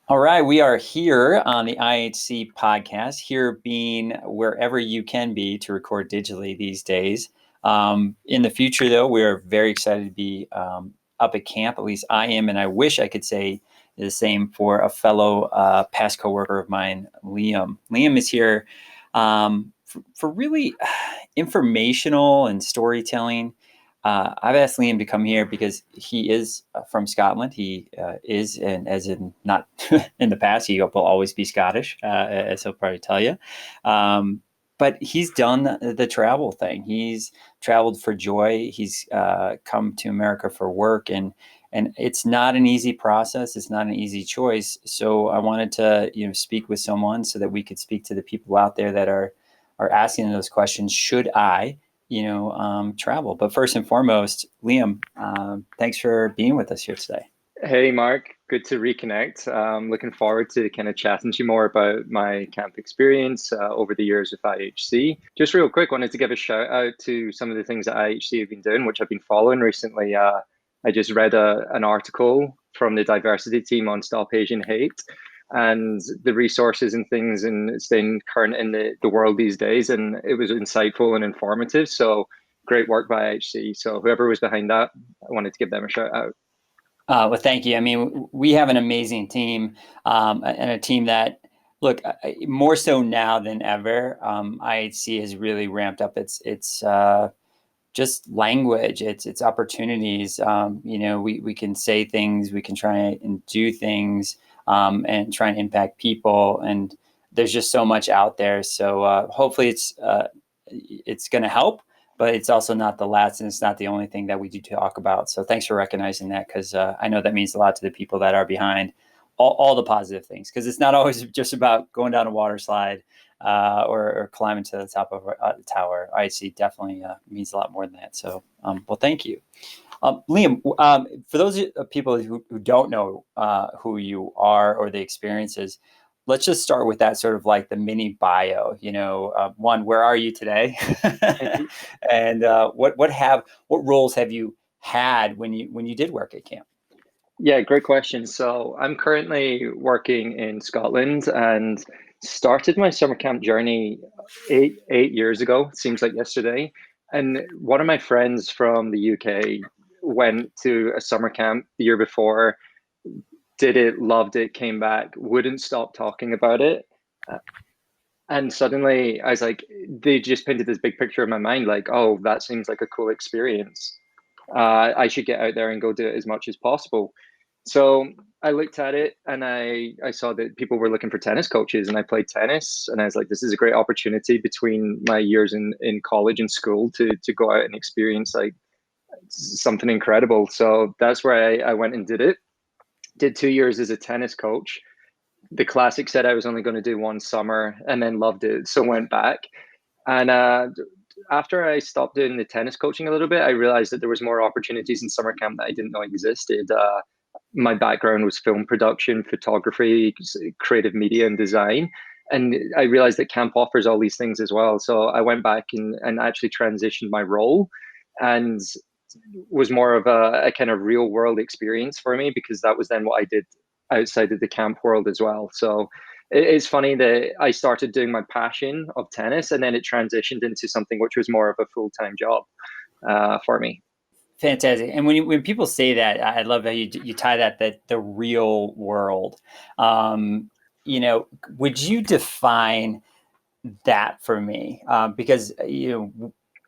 All right, we are here on the IHC podcast, here being wherever you can be to record digitally these days. In the future, though, we are very excited to be up at camp. At least I am, and I wish I could say the same for a fellow past coworker of mine, Liam. Liam is here for really informational and storytelling. I've asked Liam to come here because he is from Scotland. He is, and as in not in the past, he will always be Scottish, as he'll probably tell you. But he's done the travel thing. He's traveled for joy. He's come to America for work, and it's not an easy process. It's not an easy choice. So I wanted to speak with someone so that we could speak to the people out there that are asking those questions. Should I? Travel. But first and foremost, Liam, thanks for being with us here today. Hey, Mark, good to reconnect. Looking forward to kind of chatting to you more about my camp experience over the years with IHC. Just real quick, wanted to give a shout out to some of the things that IHC have been doing, which I've been following recently. I just read an article from the diversity team on Stop Asian Hate and the resources and things and staying current in the world these days. And it was insightful and informative. So great work by IHC. So whoever was behind that, I wanted to give them a shout out. Well, thank you. I mean, we have an amazing team and a team that, look, more so now than ever. IHC has really ramped up its just language, its opportunities. We can say things, we can try and do things, and try and impact people. And there's just so much out there. So hopefully it's going to help, but it's also not the last, and it's not the only thing that we do talk about. So thanks for recognizing that, because I know that means a lot to the people that are behind all the positive things, because it's not always just about going down a water slide or climbing to the top of a tower. IC definitely means a lot more than that. So, well, thank you. Liam, for those people who don't know who you are or the experiences, let's just start with that sort of like the mini bio. One, where are you today, and what roles have you had when you did work at camp? Yeah, great question. So I'm currently working in Scotland and started my summer camp journey eight years ago. Seems like yesterday. And one of my friends from the UK went to a summer camp the year before, did it, loved it, came back, wouldn't stop talking about it. Uh, And suddenly I was like, they just painted this big picture in my mind, like, oh, that seems like a cool experience. I should get out there and go do it as much as possible. So I looked at it and I saw that people were looking for tennis coaches, and I played tennis, and I was like, this is a great opportunity between my years in college and school to go out and experience like something incredible. So that's where I went and did it. Did 2 years as a tennis coach. The classic said I was only going to do one summer and then loved it. So went back. And after I stopped doing the tennis coaching a little bit, I realized that there was more opportunities in summer camp that I didn't know existed. My background was film production, photography, creative media, and design. And I realized that camp offers all these things as well. So I went back and actually transitioned my role and was more of a kind of real world experience for me, because that was then what I did outside of the camp world as well. So it's funny that I started doing my passion of tennis and then it transitioned into something which was more of a full time job for me. Fantastic. And when people say that, I love how you tie that the real world. Um, would you define that for me? Because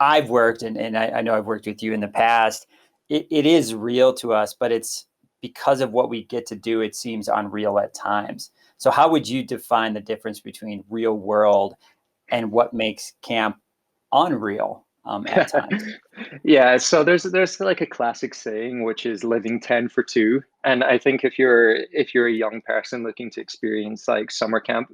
I've worked, and I know I've worked with you in the past. It is real to us, but it's because of what we get to do. It seems unreal at times. So how would you define the difference between real world and what makes camp unreal at times? Yeah, so there's like a classic saying which is living 10 for 2. And I think if you're a young person looking to experience like summer camp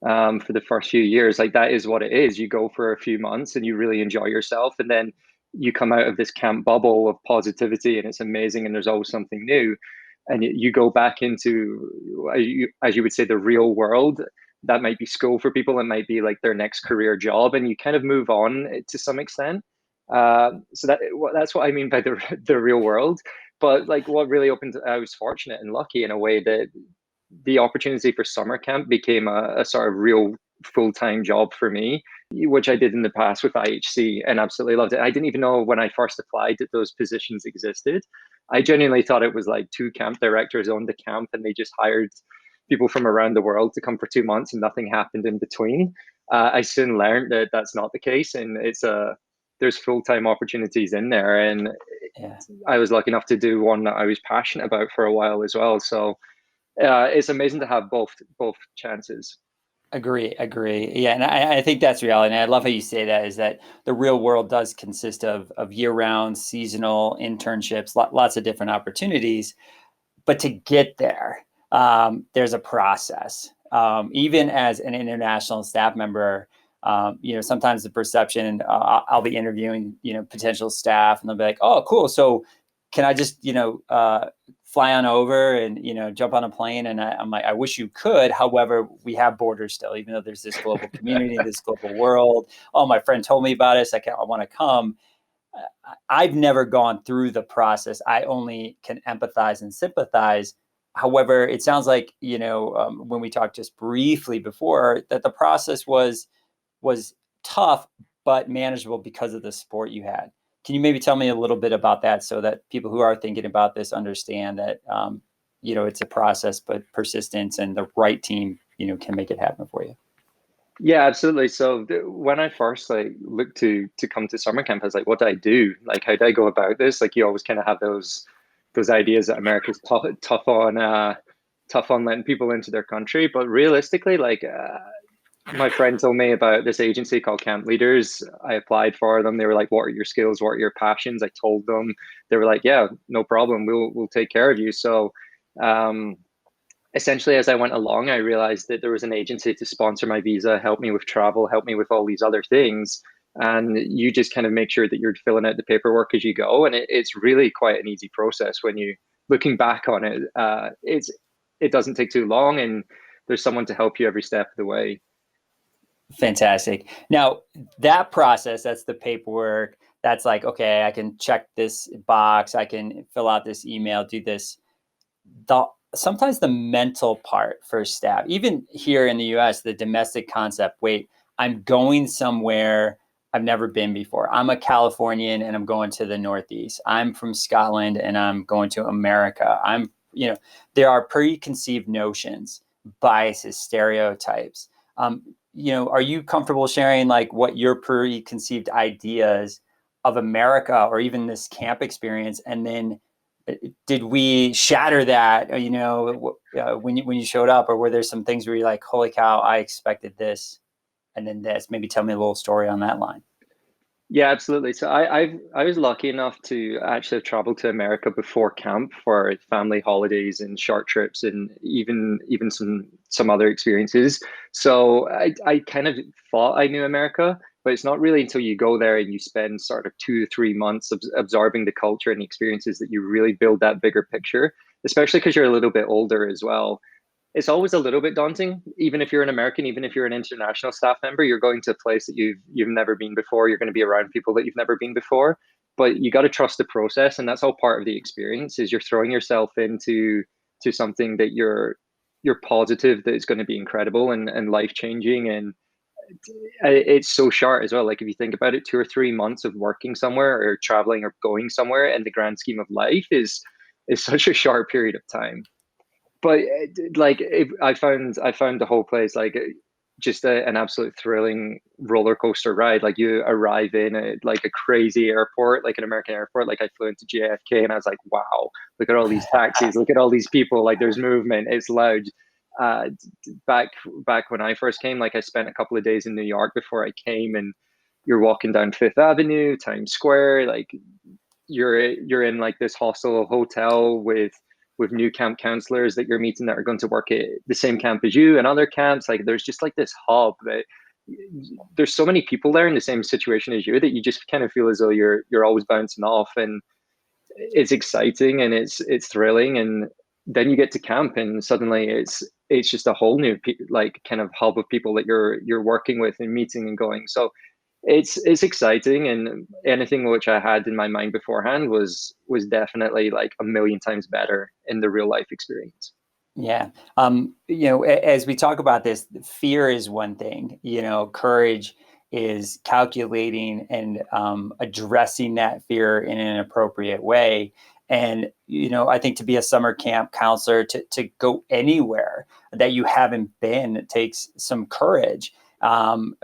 for the first few years, like that is what it is. You go for a few months and you really enjoy yourself, and then you come out of this camp bubble of positivity and it's amazing and there's always something new. And you go back into, as you would say, the real world. That might be school for people, it might be like their next career job, and you kind of move on to some extent. So that's what I mean by the real world. But like what really opened, I was fortunate and lucky in a way that the opportunity for summer camp became a sort of real full-time job for me, which I did in the past with IHC and absolutely loved it. I didn't even know when I first applied that those positions existed. I genuinely thought it was like two camp directors owned the camp and they just hired people from around the world to come for 2 months and nothing happened in between. I soon learned that that's not the case, and there's full-time opportunities in there, and Yeah. I was lucky enough to do one that I was passionate about for a while as well. So it's amazing to have both chances. Agree. Yeah, and I think that's reality. And I love how you say that is that the real world does consist of year-round, seasonal internships, lots of different opportunities. But to get there, there's a process. Even as an international staff member, sometimes the perception, I'll be interviewing, potential staff, and they'll be like, "Oh, cool. So can I just, fly on over and, jump on a plane?" And I'm like, "I wish you could. However, we have borders still, even though there's this global community, this global world. Oh, my friend told me about it. So I want to come." I've never gone through the process. I only can empathize and sympathize. However, it sounds like, when we talked just briefly before, that the process was tough but manageable because of the support you had. Can you maybe tell me a little bit about that so that people who are thinking about this understand that it's a process, but persistence and the right team can make it happen for you? Yeah, absolutely. So when I first like looked to come to summer camp, I was like, what do I do? Like, how do I go about this? Like, you always kind of have those ideas that America's tough on letting people into their country, but realistically, like my friend told me about this agency called Camp Leaders. I applied for them. They were like, "What are your skills? What are your passions?" I told them. They were like, "Yeah, no problem. We'll take care of you." So, um, essentially, as I went along, I realized that there was an agency to sponsor my visa, help me with travel, help me with all these other things. And you just kind of make sure that you're filling out the paperwork as you go. And it's really quite an easy process when you looking back on it. It doesn't take too long, and there's someone to help you every step of the way. Fantastic. Now, that process, that's the paperwork. That's like, okay, I can check this box, I can fill out this email, do this. The Sometimes the mental part for staff, even here in the US, the domestic concept, wait, I'm going somewhere I've never been before. I'm a Californian and I'm going to the Northeast. I'm from Scotland and I'm going to America. There are preconceived notions, biases, stereotypes. Are you comfortable sharing like what your preconceived ideas of America or even this camp experience, and then did we shatter that? When you showed up, or were there some things where you're like, "Holy cow, I expected this," and then this? Maybe tell me a little story on that line. Yeah, absolutely. So I was lucky enough to actually travel to America before camp for family holidays and short trips and even some other experiences. So I kind of thought I knew America, but it's not really until you go there and you spend sort of 2 to 3 months absorbing the culture and the experiences that you really build that bigger picture, especially because you're a little bit older as well. It's always a little bit daunting, even if you're an American, even if you're an international staff member. You're going to a place that you've never been before. You're going to be around people that you've never been before, but you got to trust the process, and that's all part of the experience. Is you're throwing yourself into something that you're positive that it's going to be incredible and life changing, and it's so short as well. Like if you think about it, 2 or 3 months of working somewhere or traveling or going somewhere in the grand scheme of life is such a short period of time. But like I found the whole place like just an absolute thrilling roller coaster ride. Like you arrive in like a crazy airport, like an American airport. Like I flew into JFK and I was like, wow, look at all these taxis, look at all these people. Like there's movement, it's loud. Uh, back when I first came, like I spent a couple of days in New York before I came, and you're walking down Fifth Avenue, Times Square, like you're in like this hostel hotel with new camp counselors that you're meeting that are going to work at the same camp as you and other camps. Like there's just like this hub that there's so many people there in the same situation as you that you just kind of feel as though you're always bouncing off, and it's exciting and it's thrilling. And then you get to camp and suddenly it's just a whole new like kind of hub of people that you're working with and meeting and going. So it's exciting, and anything which I had in my mind beforehand was definitely like a million times better in the real life experience. Yeah. As we talk about this, fear is one thing, courage is calculating and addressing that fear in an appropriate way. And, I think to be a summer camp counselor, to go anywhere that you haven't been, it takes some courage. Um,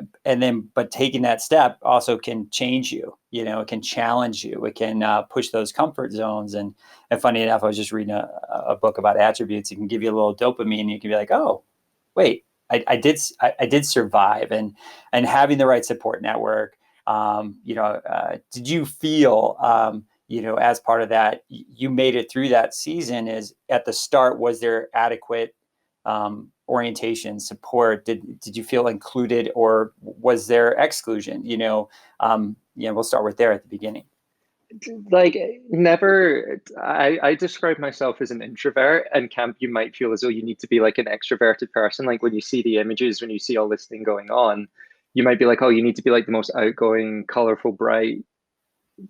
but taking that step also can change you, it can challenge you, it can push those comfort zones. And funny enough, I was just reading a book about attributes. It can give you a little dopamine. You can be like, oh, wait, I did survive, and having the right support network. Did you feel, as part of that, you made it through that season? Is at the start, was there adequate orientation support? Did you feel included, or was there exclusion? We'll start with there at the beginning. Like never, I describe myself as an introvert, and camp you might feel as though you need to be like an extroverted person. Like when you see the images, when you see all this thing going on, you might be like, oh, you need to be like the most outgoing, colorful, bright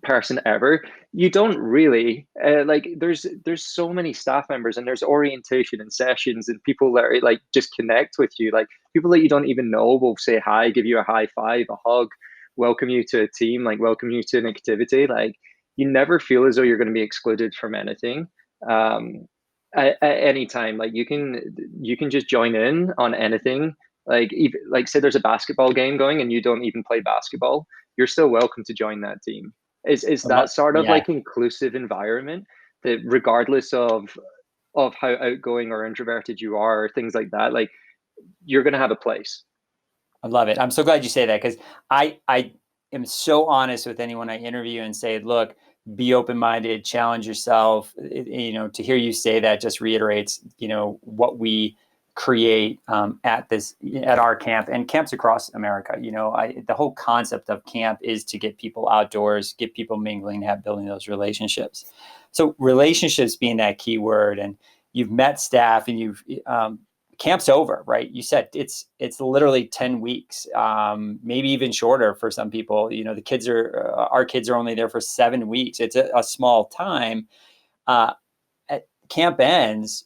person ever. You don't really. Like there's so many staff members, and there's orientation and sessions, and people that are like just connect with you. Like people that you don't even know will say hi, give you a high five, a hug, welcome you to a team, like welcome you to an activity. Like you never feel as though you're going to be excluded from anything. um at any time, like you can just join in on anything. Like even, like say there's a basketball game going and you don't even play basketball, you're still welcome to join that team. Is that sort of Yeah, like inclusive environment that regardless of how outgoing or introverted you are or things like that, like you're gonna have a place. I love it. I'm so glad you say that, because I am so honest with anyone I interview and say, look, be open minded, challenge yourself. To hear you say that just reiterates, what we create at our camp and camps across America. The whole concept of camp is to get people outdoors, get people mingling, have building those relationships. So relationships being that key word, and you've met staff, and you've camp's over, right? You said it's literally 10 weeks, maybe even shorter for some people. The kids are our kids are only there for 7 weeks. It's a small time. At camp ends,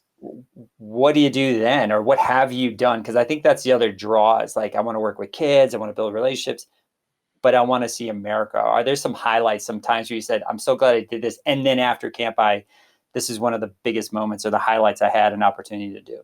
what do you do then, or what have you done? Because I think that's the other draw, is like, I want to work with kids, I want to build relationships, but I want to see America. Are there some highlights, some times where you said, I'm so glad I did this, and then after camp, this is one of the biggest moments, or the highlights I had an opportunity to do?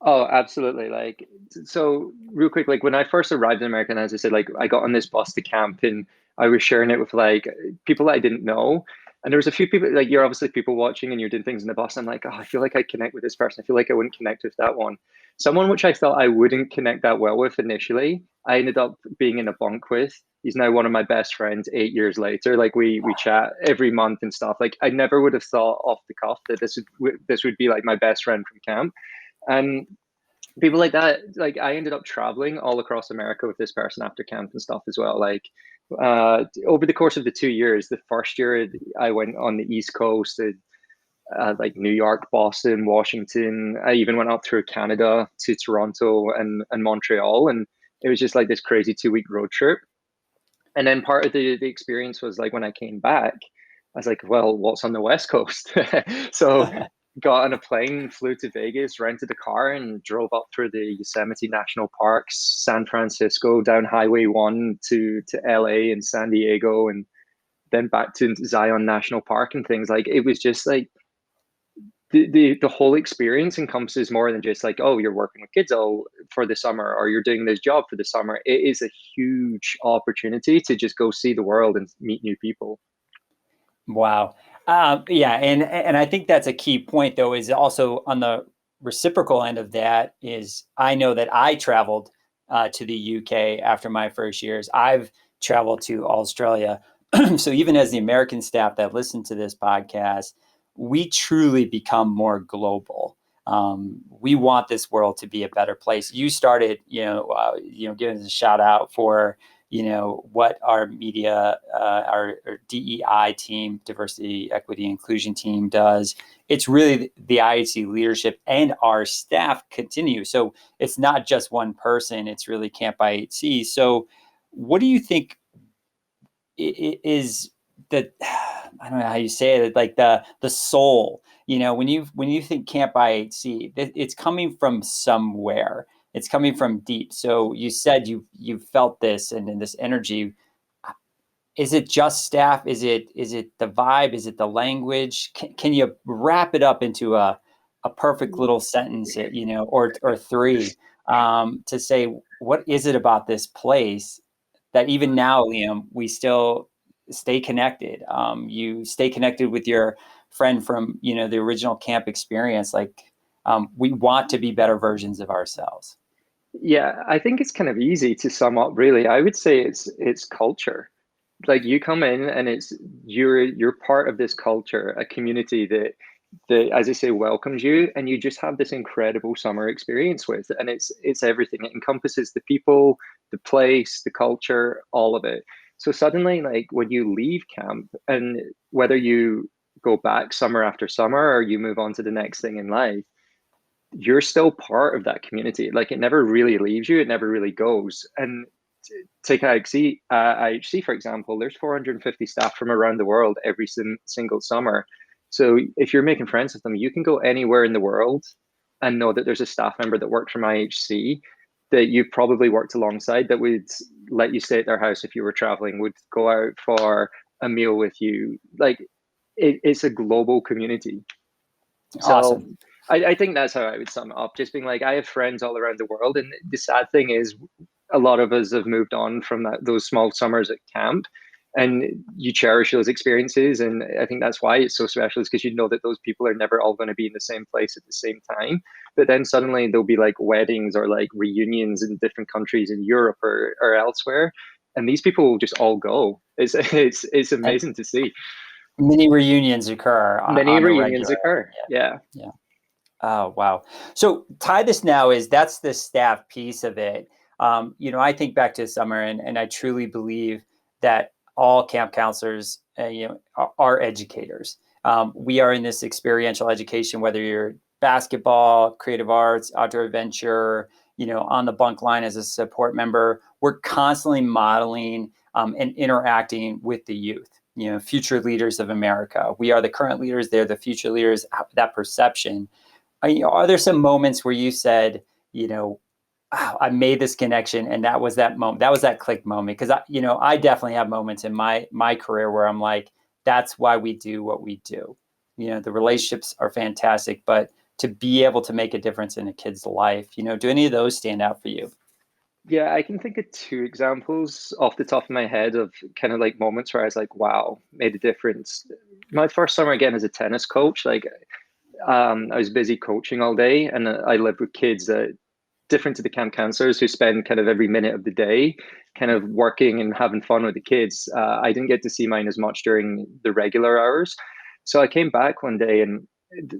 Oh, absolutely. Like, so real quick, like when I first arrived in America, and as I said, like I got on this bus to camp and I was sharing it with like people that I didn't know. And there was a few people, like you're obviously people watching and you're doing things in the bus. I'm like, oh, I feel like I connect with this person. I feel like I wouldn't connect with that one. Someone which I felt I wouldn't connect that well with initially, I ended up being in a bunk with. He's now one of my best friends 8 years later. Like we chat every month and stuff. Like I never would have thought off the cuff that this would be like my best friend from camp. And people like that, like I ended up traveling all across America with this person after camp and stuff as well. Like over the course of the 2 years, the first year I went on the East Coast, like New York, Boston, Washington. I even went up through Canada to Toronto and Montreal, and it was just like this crazy 2 week road trip. And then part of the experience was like when I came back, I was like, well, what's on the West Coast? So got on a plane, flew to Vegas, rented a car, and drove up through the Yosemite National Parks, San Francisco, down Highway 1 to LA and San Diego, and then back to Zion National Park and things. Like it was just like the whole experience encompasses more than just like, oh, you're working with kids all for the summer or you're doing this job for the summer. It is a huge opportunity to just go see the world and meet new people. Wow. Yeah, and I think that's a key point, though, is also on the reciprocal end of that. Is I know that I traveled to the UK after my first years. I've traveled to Australia. So even as the American staff that listen to this podcast, we truly become more global. We want this world to be a better place. You started, giving us a shout out for what our media, our DEI team, diversity, equity, inclusion team does. It's really the IHC leadership and our staff continue. So it's not just one person, it's really Camp IHC. So what do you think is the I don't know how you say it, like the soul. When you think Camp IHC, it's coming from somewhere. It's coming from deep. So you said you felt this and this energy. Is it just staff? Is it the vibe? Is it the language? Can you wrap it up into a perfect little sentence, or three, to say what is it about this place that even now, Liam, we still stay connected. You stay connected with your friend from the original camp experience. Like, we want to be better versions of ourselves. Yeah, I think it's kind of easy to sum up, really. I would say it's culture. Like you come in and it's you're part of this culture, a community that, as I say, welcomes you, and you just have this incredible summer experience with. And it's everything. It encompasses the people, the place, the culture, all of it. So suddenly, like when you leave camp, and whether you go back summer after summer or you move on to the next thing in life, you're still part of that community. Like it never really leaves you, it never really goes. And take IHC, for example, there's 450 staff from around the world every single summer. So if you're making friends with them, you can go anywhere in the world and know that there's a staff member that worked from IHC that you've probably worked alongside that would let you stay at their house if you were traveling, would go out for a meal with you. Like it's a global community. So Awesome. I think that's how I would sum it up. Just being like, I have friends all around the world. And the sad thing is, a lot of us have moved on from those small summers at camp. And you cherish those experiences. And I think that's why it's so special, is because you know that those people are never all going to be in the same place at the same time. But then suddenly there'll be like weddings or like reunions in different countries in Europe or elsewhere. And these people will just all go. It's And amazing to see. mini reunions occur Many on the reunions regular. occur. Yeah. Yeah. Yeah. Oh, wow. So tie this now is that's the staff piece of it. I think back to summer, and I truly believe that all camp counselors, are educators. We are in this experiential education, whether you're basketball, creative arts, outdoor adventure, on the bunk line as a support member. We're constantly modeling, and interacting with the youth. Future leaders of America. We are the current leaders; they're the future leaders. That perception. Are there some moments where you said, "Oh, I made this connection," and that was that moment, that was that click moment? Because I definitely have moments in my career where I'm like, that's why we do what we do. The relationships are fantastic, but to be able to make a difference in a kid's life, do any of those stand out for you? Yeah, I can think of two examples off the top of my head of kind of like moments where I was like, wow, made a difference. My first summer again as a tennis coach, like I was busy coaching all day, and I lived with kids that different to the camp counselors who spend kind of every minute of the day kind of working and having fun with the kids. I didn't get to see mine as much during the regular hours. So I came back one day and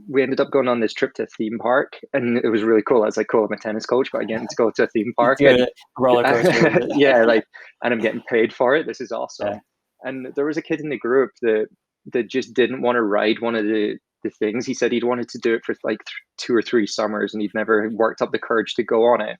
we ended up going on this trip to a theme park, and it was really cool. I was like, cool, I'm a tennis coach, but I get to go to a theme You park, do and a roller coaster. yeah, like, and I'm getting paid for it. This is Yeah. awesome. And there was a kid in the group that just didn't want to ride one of the things. He said he'd wanted to do it for like 2 or 3 summers, and he'd never worked up the courage to go on it.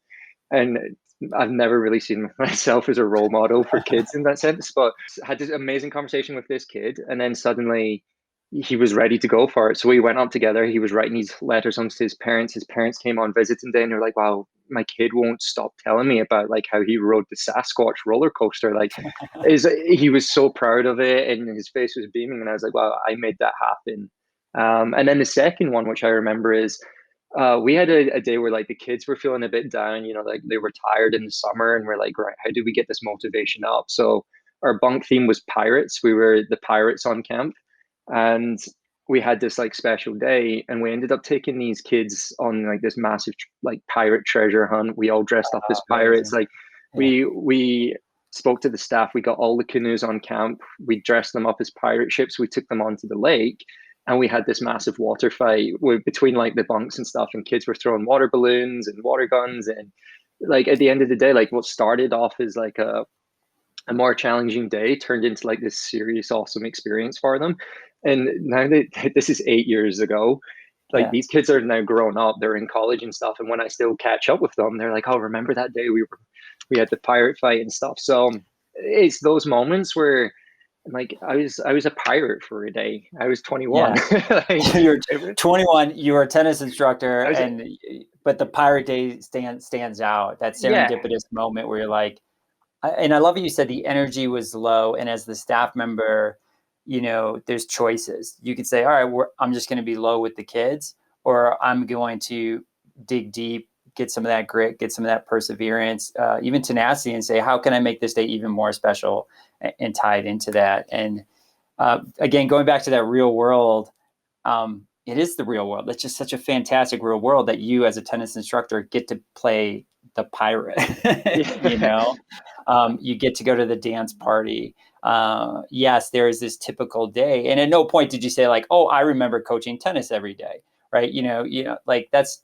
And I've never really seen myself as a role model for kids in that sense, but I had this amazing conversation with this kid, and then suddenly he was ready to go for it. So we went up together. He was writing these letters home to his parents. His parents came on visiting day, and they're like, "Wow, my kid won't stop telling me about like how he rode the Sasquatch roller coaster. Like, is he was so proud of it, and his face was beaming." And I was like, "Wow, I made that happen." And then the second one, which I remember, is we had a day where like the kids were feeling a bit down, like they were tired in the summer, and we're like, right, how do we get this motivation up? So our bunk theme was pirates. We were the pirates on camp, and we had this like special day, and we ended up taking these kids on like this massive like pirate treasure hunt. We all dressed up as pirates. Amazing. Like Yeah. we spoke to the staff. We got all the canoes on camp. We dressed them up as pirate ships. We took them onto the lake, and we had this massive water fight between like the bunks and stuff. And kids were throwing water balloons and water guns. And like at the end of the day, like what started off as like a more challenging day turned into like this serious, awesome experience for them. And now that this is 8 years ago, like Yeah. these kids are now grown up, they're in college and stuff. And when I still catch up with them, they're like, "Oh, remember that day we had the pirate fight and stuff." So it's those moments where like I was a pirate for a day. I was 21. Yeah. Like You're it, 21, you're a tennis instructor, I was, but the Pirate Day stands out. That yeah, serendipitous moment where you're like, and I love what you said, the energy was low. And as the staff member, there's choices. You could say, all right, I'm just going to be low with the kids, or I'm going to dig deep, get some of that grit, get some of that perseverance, even tenacity, and say, how can I make this day even more special and tie it into that? And again, going back to that real world, it is the real world. It's just such a fantastic real world that you, as a tennis instructor, get to play the pirate. yeah, You get to go to the dance party. Yes, there is this typical day, and at no point did you say like, "Oh, I remember coaching tennis every day," right? Like that's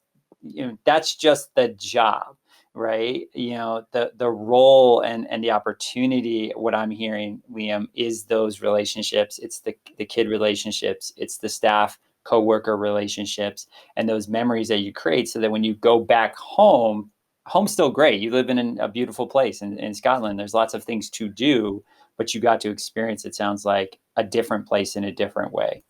just the job, right? The role and the opportunity. What I'm hearing, Liam, is those relationships. It's the kid relationships. It's the staff coworker relationships and those memories that you create, so that when you go back home, home's still great. You live in a beautiful place in Scotland. There's lots of things to do, but you got to experience, it sounds like, a different place in a different way.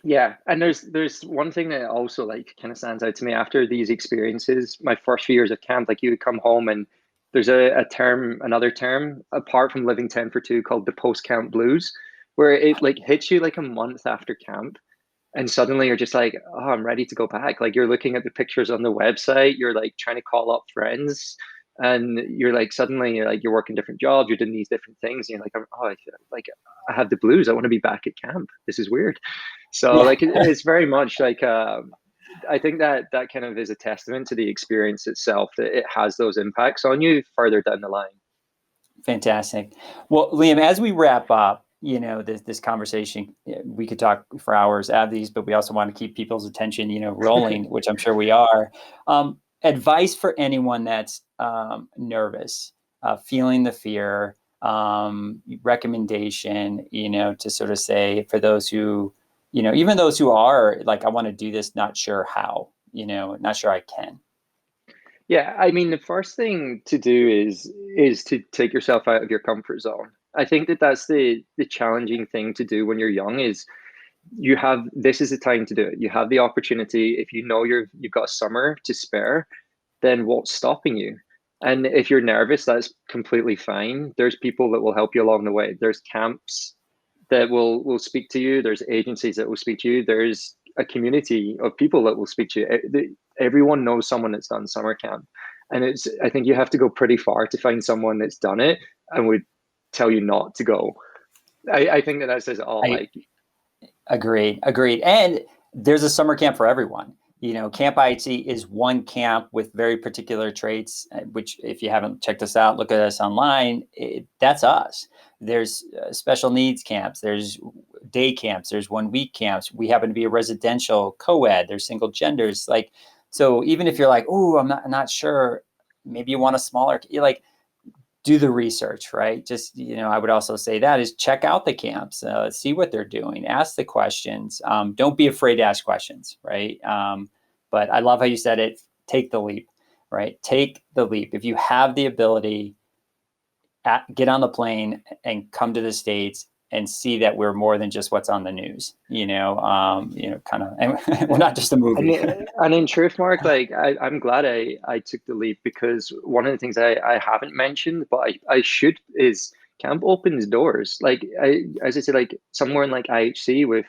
yeah. And there's one thing that also like kind of stands out to me after these experiences. My first few years of camp, like you would come home and there's another term apart from living 10 for 2 called the post camp blues, where it like hits you like a month after camp. And suddenly you're just like, oh, I'm ready to go back. Like you're looking at the pictures on the website, you're like trying to call up friends, and you're like suddenly you're working different jobs, you're doing these different things, and you're like, oh, like I have the blues. I want to be back at camp. This is weird. So Yeah. like it's very much like I think that that kind of is a testament to the experience itself that it has those impacts on you further down the line. Fantastic. Well, Liam, as we wrap up, this conversation, we could talk for hours at these, but we also want to keep people's attention, rolling, which I'm sure we are. Advice for anyone that's nervous, feeling the fear, recommendation, to sort of say for those who, even those who are like, I want to do this, not sure how, not sure I can. Yeah, I mean, the first thing to do is to take yourself out of your comfort zone. I think that that's the challenging thing to do when you're young is you have this is the time to do it. You have the opportunity. If you know you've got a summer to spare, then what's stopping you? And if you're nervous, that's completely fine. There's people that will help you along the way. There's camps that will speak to you. There's agencies that will speak to you. There's a community of people that will speak to you. Everyone knows someone that's done summer camp, and it's I think you have to go pretty far to find someone that's done it and would tell you not to go. I think that says it all. I Like, Agreed, agreed. And there's a summer camp for everyone. Camp IHC is one camp with very particular traits, which, if you haven't checked us out, look at us online. That's us. There's special needs camps, there's day camps, there's 1 week camps. We happen to be a residential co-ed, there's single genders. Like, so even if you're like, oh, I'm not sure, maybe you want a smaller, you're like, do the research, right? Just, I would also say that is check out the camps, see what they're doing, ask the questions. Don't be afraid to ask questions, right? But I love how you said it, take the leap, right? Take the leap. If you have the ability, get on the plane and come to the States and see that we're more than just what's on the news, kind of, and we're yeah. not just a And, movie. and in truth, Mark, like I'm glad I took the leap because one of the things I haven't mentioned, but I should, is camp opens doors. Like as I said, like somewhere in like IHC with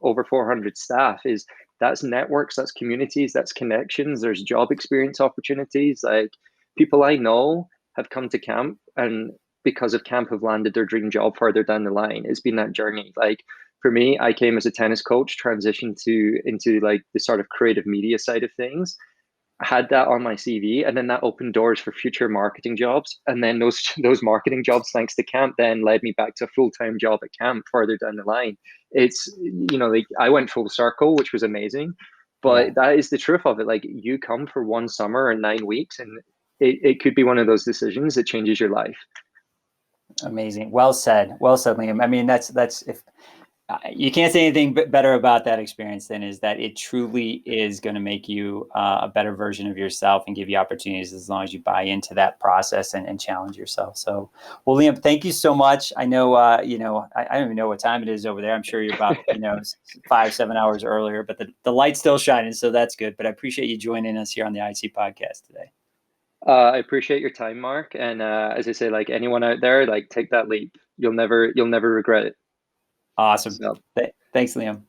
over 400 staff is that's networks, that's communities, that's connections. There's job experience opportunities. Like people I know have come to camp and because of camp have landed their dream job further down the line. It's been that journey. Like for me, I came as a tennis coach, transitioned to into like the sort of creative media side of things. I had that on my CV, and then that opened doors for future marketing jobs. And then those marketing jobs, thanks to camp, then led me back to a full time job at camp further down the line. It's like I went full circle, which was amazing. Yeah. But that is the truth of it. Like you come for one summer and 9 weeks, and it could be one of those decisions that changes your life. Amazing. Well said. Well said, Liam. I mean, that's if You can't say anything better about that experience than is that it truly is going to make you a better version of yourself and give you opportunities as long as you buy into that process and challenge yourself. So, well, Liam, thank you so much. I know, I don't even know what time it is over there. I'm sure you're about, 5, 7 hours earlier, but the light's still shining, so that's good. But I appreciate you joining us here on the IC podcast today. I appreciate your time, Mark. And as I say, like anyone out there, like take that leap. You'll never regret it. Awesome. So. Thanks, Liam.